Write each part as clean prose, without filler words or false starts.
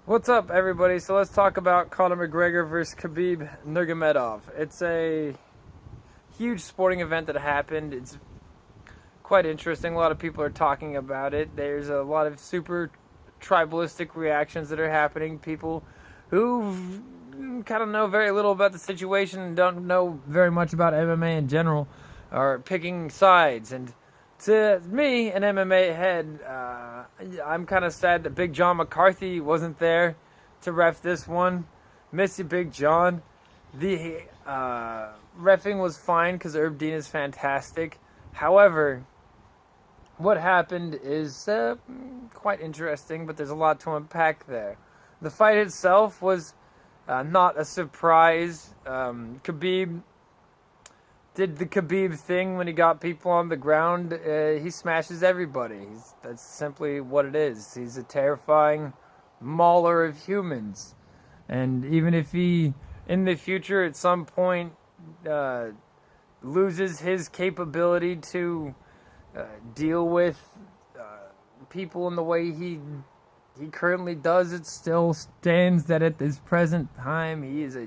What's up, everybody? So let's talk about Conor McGregor versus Khabib Nurmagomedov. It's a huge sporting event that happened. It's quite interesting. A lot of people are talking about it. There's a lot of super tribalistic reactions that are happening. People who kind of know very little about the situation and don't know very much about MMA in general are picking sides. And to me, an MMA head, I'm kind of sad that Big John McCarthy wasn't there to ref this one. Miss you, Big John. The refing was fine because Herb Dean is fantastic. However, what happened is quite interesting, but there's a lot to unpack there. The fight itself was not a surprise. Khabib did the Khabib thing when he got people on the ground. He smashes everybody. That's simply what it is. He's a terrifying mauler of humans. And even if he, in the future, at some point, loses his capability to deal with people in the way he currently does, it still stands that at this present time, he is a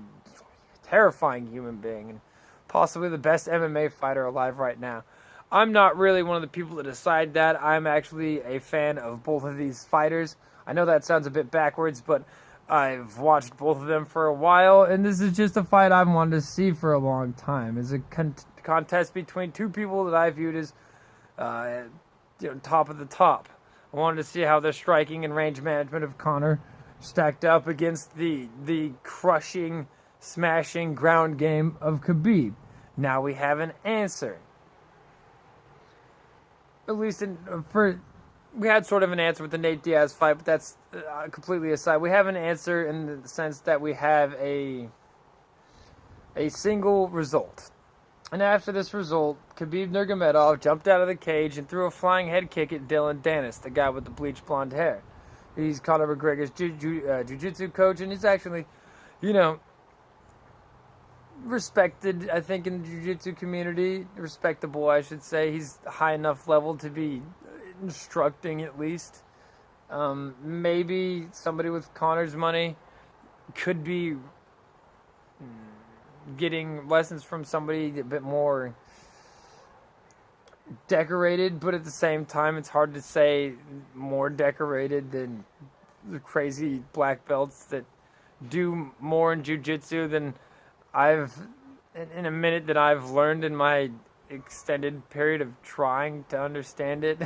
terrifying human being. And possibly the best MMA fighter alive right now. I'm not really one of the people that decide that. I'm actually a fan of both of these fighters. I know that sounds a bit backwards, but I've watched both of them for a while, and this is just a fight I've wanted to see for a long time. It's a contest between two people that I viewed as top of the top. I wanted to see how the striking and range management of Conor stacked up against the crushing, smashing ground game of Khabib. Now we have an answer. At least we had sort of an answer with the Nate Diaz fight, but that's completely aside. We have an answer in the sense that we have a single result. And after this result, Khabib Nurmagomedov jumped out of the cage and threw a flying head kick at Dylan Dennis, the guy with the bleached blonde hair. He's Conor McGregor's jiu-jitsu coach, and he's actually, respected, I think, in the jiu-jitsu community. Respectable, I should say. He's high enough level to be instructing, at least. Maybe somebody with Conor's money could be getting lessons from somebody a bit more decorated, but at the same time, it's hard to say more decorated than the crazy black belts that do more in jiu-jitsu than in a minute that I've learned in my extended period of trying to understand it.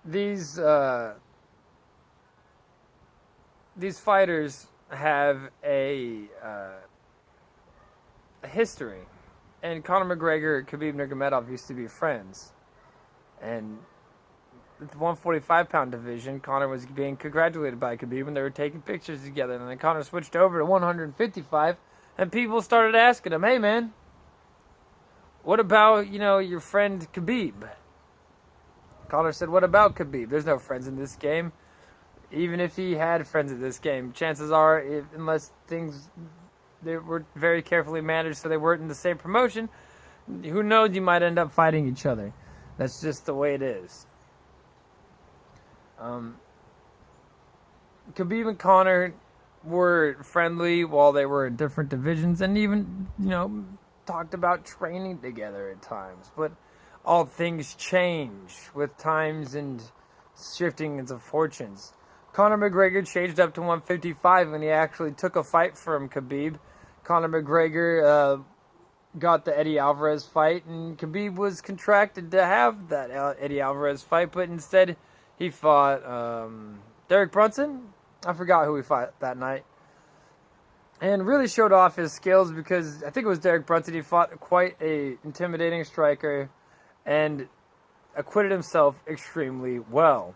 These fighters have a history, and Conor McGregor and Khabib Nurmagomedov used to be friends, and the 145-pound division, Conor was being congratulated by Khabib, and they were taking pictures together. And then Conor switched over to 155, and people started asking him, "Hey, man, what about your friend Khabib?" Conor said, "What about Khabib? There's no friends in this game. Even if he had friends in this game, chances are, unless they were very carefully managed, so they weren't in the same promotion, who knows? You might end up fighting each other. That's just the way it is." Khabib and Conor were friendly while they were in different divisions, and even, talked about training together at times. But all things change with times and shiftings of fortunes. Conor McGregor changed up to 155 when he actually took a fight from Khabib. Conor McGregor got the Eddie Alvarez fight, and Khabib was contracted to have that Eddie Alvarez fight, but instead he fought Derek Brunson. I forgot who he fought that night. And really showed off his skills because I think it was Derek Brunson. He fought quite a intimidating striker and acquitted himself extremely well.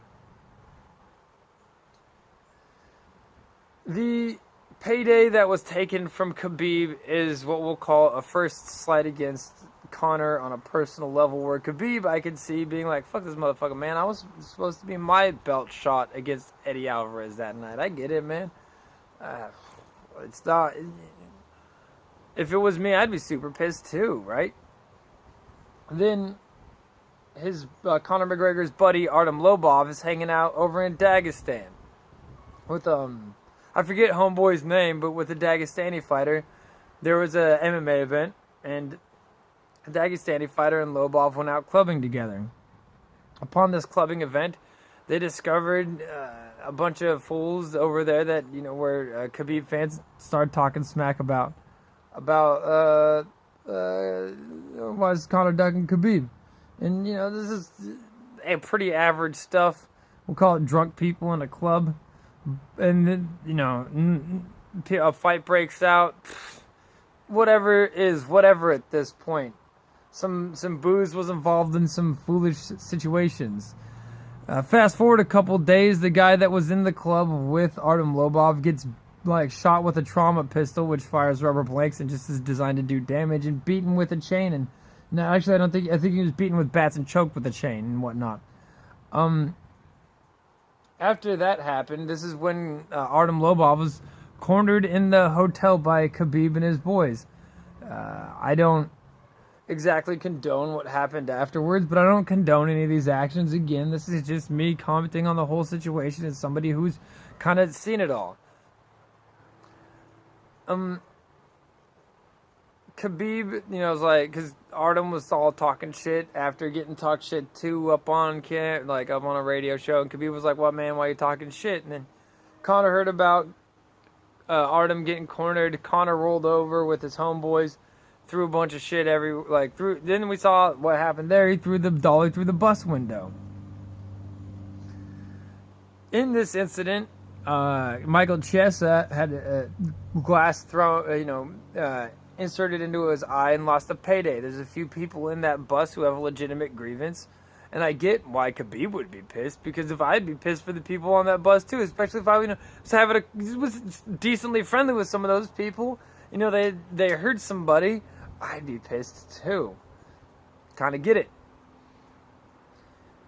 The payday that was taken from Khabib is what we'll call a first slight against Conor on a personal level, where Khabib, I could see being like, "Fuck this motherfucker, man. I was supposed to be my belt shot against Eddie Alvarez that night. I get it, man. It's not. If it was me, I'd be super pissed too, right?" Then Conor McGregor's buddy Artem Lobov is hanging out over in Dagestan with I forget homeboy's name, but with a Dagestani fighter. There was a MMA event, and a Dagestani fighter and Lobov went out clubbing together. Upon this clubbing event, they discovered a bunch of fools over there that, where Khabib fans started talking smack about why is Conor ducking Khabib? And, this is a pretty average stuff. We'll call it drunk people in a club. And then, a fight breaks out. Whatever at this point. Some booze was involved in some foolish situations. Fast forward a couple days, the guy that was in the club with Artem Lobov gets shot with a trauma pistol, which fires rubber blanks and just is designed to do damage, and beaten with a chain. And no, actually, I think he was beaten with bats and choked with a chain and whatnot. After that happened, this is when Artem Lobov was cornered in the hotel by Khabib and his boys. I don't exactly condone what happened afterwards, but I don't condone any of these actions. Again, this is just me commenting on the whole situation as somebody who's kind of seen it all. Khabib, was because Artem was all talking shit after getting talked shit to up on a radio show, and Khabib was like, "What, man? Why are you talking shit?" And then Conor heard about Artem getting cornered. Conor rolled over with his homeboys, threw a bunch of shit Then we saw what happened there. He threw the dolly through the bus window. In this incident, Michael Chiesa had a glass inserted into his eye and lost a payday. There's a few people in that bus who have a legitimate grievance, and I get why Khabib would be pissed, because if I'd be pissed for the people on that bus too, especially if I was decently friendly with some of those people, they hurt somebody, I'd be pissed too. Kind of get it.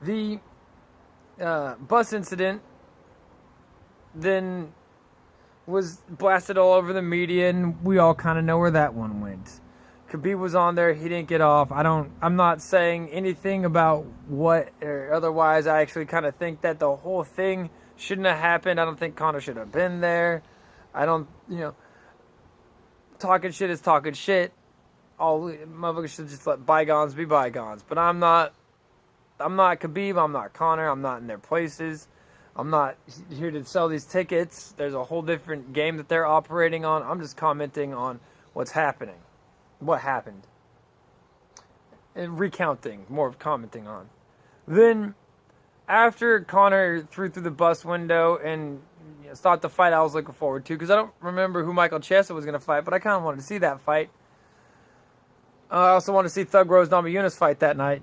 The bus incident then was blasted all over the media, and we all kind of know where that one went. Khabib was on there. He didn't get off. I'm not saying anything about what or otherwise. I actually kind of think that the whole thing shouldn't have happened. I don't think Conor should have been there. I don't, talking shit is talking shit. All motherfuckers should just let bygones be bygones. But I'm not Khabib. I'm not Conor. I'm not in their places. I'm not here to sell these tickets. There's a whole different game that they're operating on. I'm just commenting on what's happening. What happened. And recounting, more of commenting on. Then, after Conor threw through the bus window and stopped the fight I was looking forward to, because I don't remember who Michael Chiesa was going to fight, but I kind of wanted to see that fight. I also wanted to see Thug Rose Namajunas fight that night.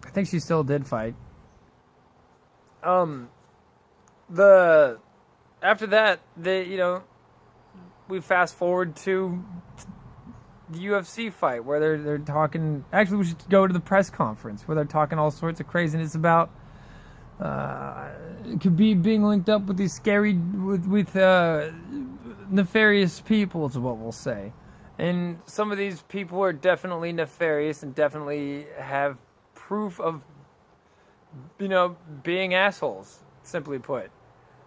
I think she still did fight. After that, we fast forward to the UFC fight where they're talking. Actually, we should go to the press conference where they're talking all sorts of craziness about Khabib being linked up with these scary, with nefarious people, is what we'll say. And some of these people are definitely nefarious and definitely have proof of, being assholes, simply put.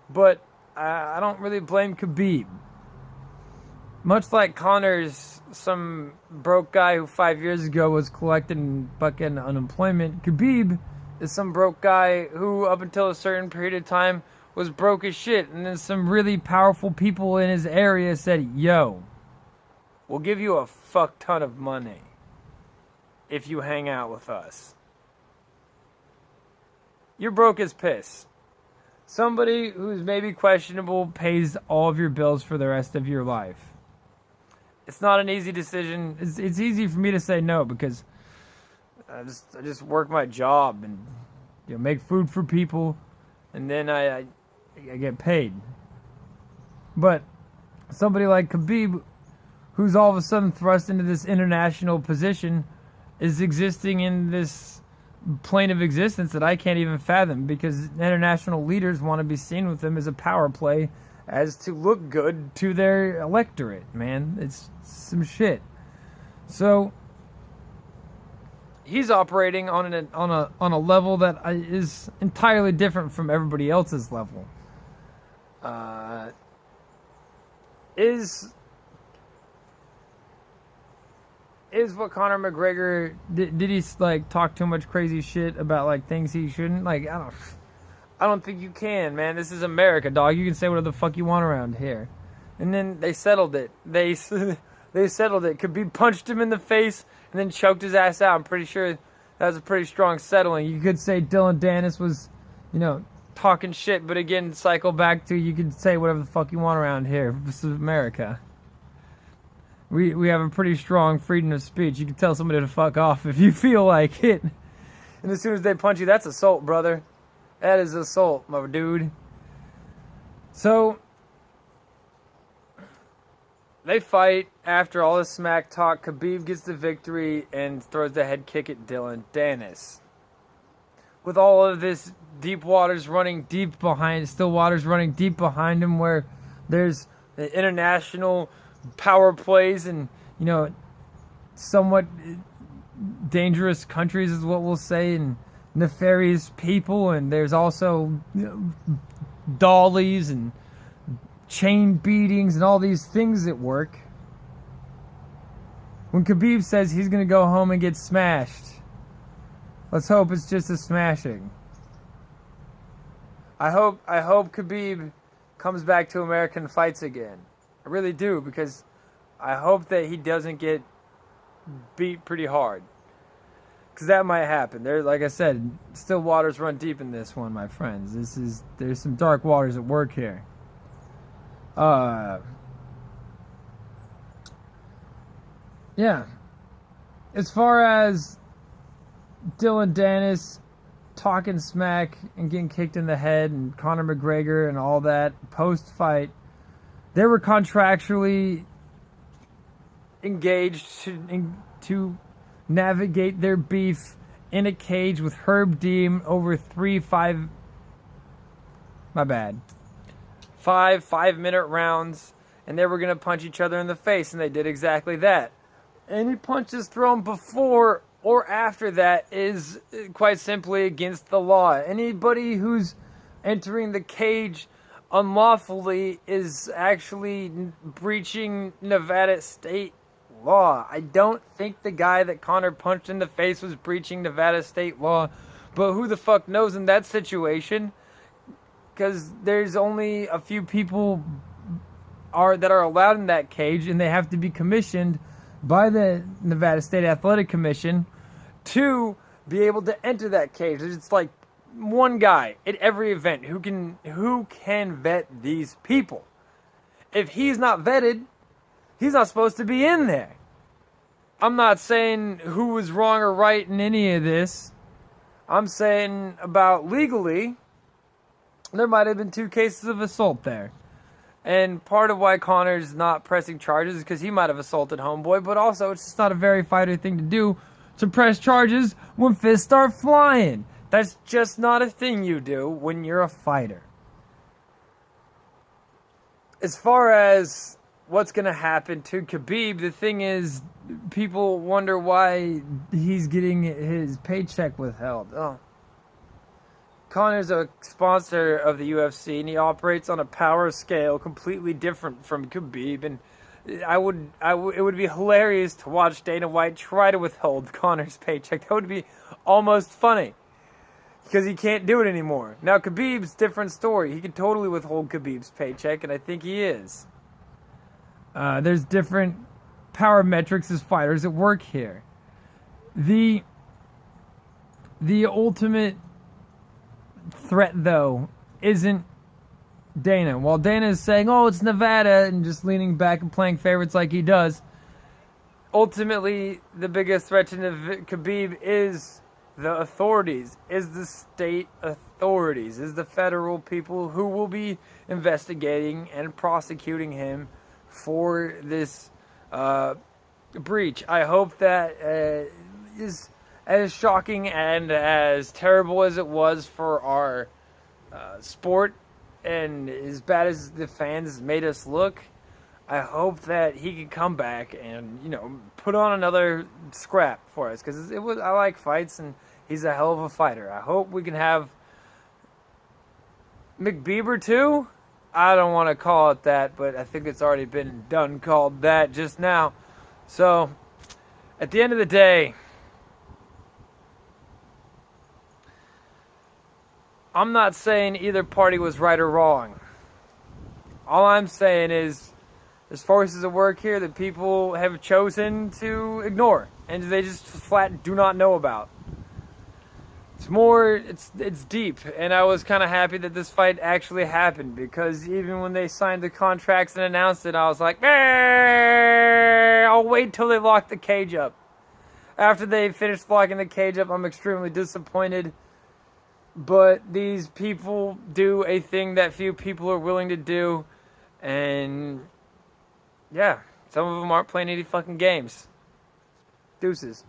But I don't really blame Khabib. Much like Conor's some broke guy who 5 years ago was collecting fucking unemployment, Khabib is some broke guy who up until a certain period of time was broke as shit. And then some really powerful people in his area said, "Yo, we'll give you a fuck ton of money if you hang out with us." You're broke as piss. Somebody who's maybe questionable pays all of your bills for the rest of your life. It's not an easy decision. It's easy for me to say no because I just work my job and make food for people, and then I get paid. But somebody like Khabib, who's all of a sudden thrust into this international position, is existing in this plane of existence that I can't even fathom, because international leaders want to be seen with him as a power play, as to look good to their electorate, man. It's some shit. So he's operating on a level that is entirely different from everybody else's level. Is what Conor McGregor did he like talk too much crazy shit about like things he shouldn't? Like I don't think you can, man. This is America, dog. You can say whatever the fuck you want around here. And then they settled it. They settled it. Khabib punched him in the face and then choked his ass out. I'm pretty sure that was a pretty strong settling. You could say Dylan Dennis was, talking shit, but again, cycle back to you can say whatever the fuck you want around here. This is America. We have a pretty strong freedom of speech. You can tell somebody to fuck off if you feel like it. And as soon as they punch you, that's assault, brother. That is assault, my dude. So they fight. After all this smack talk, Khabib gets the victory and throws the head kick at Dylan Dennis. With all of this deep waters running deep behind, still waters running deep behind him, where there's the international power plays and, somewhat dangerous countries is what we'll say, and nefarious people, and there's also dollies and chain beatings and all these things at work. When Khabib says he's going to go home and get smashed, let's hope it's just a smashing. I hope Khabib comes back to America and fights again. I really do, because I hope that he doesn't get beat pretty hard. Because that might happen. There, like I said, still waters run deep in this one, my friends. There's some dark waters at work here. Yeah. As far as Dylan Dennis talking smack and getting kicked in the head, and Conor McGregor and all that post-fight, they were contractually engaged to navigate their beef in a cage with Herb Dean over 5-minute rounds, and they were going to punch each other in the face, and they did exactly that. Any punches thrown before or after that is quite simply against the law. Anybody who's entering the cage unlawfully is actually breaching Nevada state law. I don't think the guy that Conor punched in the face was breaching Nevada state law, but who the fuck knows in that situation? Because there's only a few people that are allowed in that cage, and they have to be commissioned by the Nevada State Athletic Commission to be able to enter that cage. It's like one guy at every event who can vet these people. If he's not vetted, he's not supposed to be in there. I'm not saying who was wrong or right in any of this. I'm saying about legally, there might have been 2 cases of assault there. And part of why Conor's not pressing charges is because he might have assaulted homeboy, but also it's just not a very fighter thing to do to press charges when fists start flying. That's just not a thing you do when you're a fighter. As far as what's going to happen to Khabib, the thing is, people wonder why he's getting his paycheck withheld. Oh. Conor's a sponsor of the UFC, and he operates on a power scale completely different from Khabib. And it would be hilarious to watch Dana White try to withhold Conor's paycheck. That would be almost funny, because he can't do it anymore. Now, Khabib's different story. He could totally withhold Khabib's paycheck, and I think he is. There's different power metrics as fighters at work here. The ultimate threat, though, isn't Dana. While Dana is saying, oh, it's Nevada, and just leaning back and playing favorites like he does, ultimately, the biggest threat to Khabib is the authorities, is the state authorities, is the federal people who will be investigating and prosecuting him for this breach. I hope that is as shocking and as terrible as it was for our sport, and as bad as the fans made us look, I hope that he can come back and, you know, put on another scrap for us, because I like fights and he's a hell of a fighter. I hope we can have Mcgregor too. I don't want to call it that, but I think it's already been done called that just now. So, at the end of the day, I'm not saying either party was right or wrong. All I'm saying is there's forces at work here that people have chosen to ignore and they just flat do not know about. It's deep, and I was kind of happy that this fight actually happened, because even when they signed the contracts and announced it, I was like, I'll wait till they lock the cage up. After they finished locking the cage up, I'm extremely disappointed. But these people do a thing that few people are willing to do, and yeah, some of them aren't playing any fucking games. Deuces.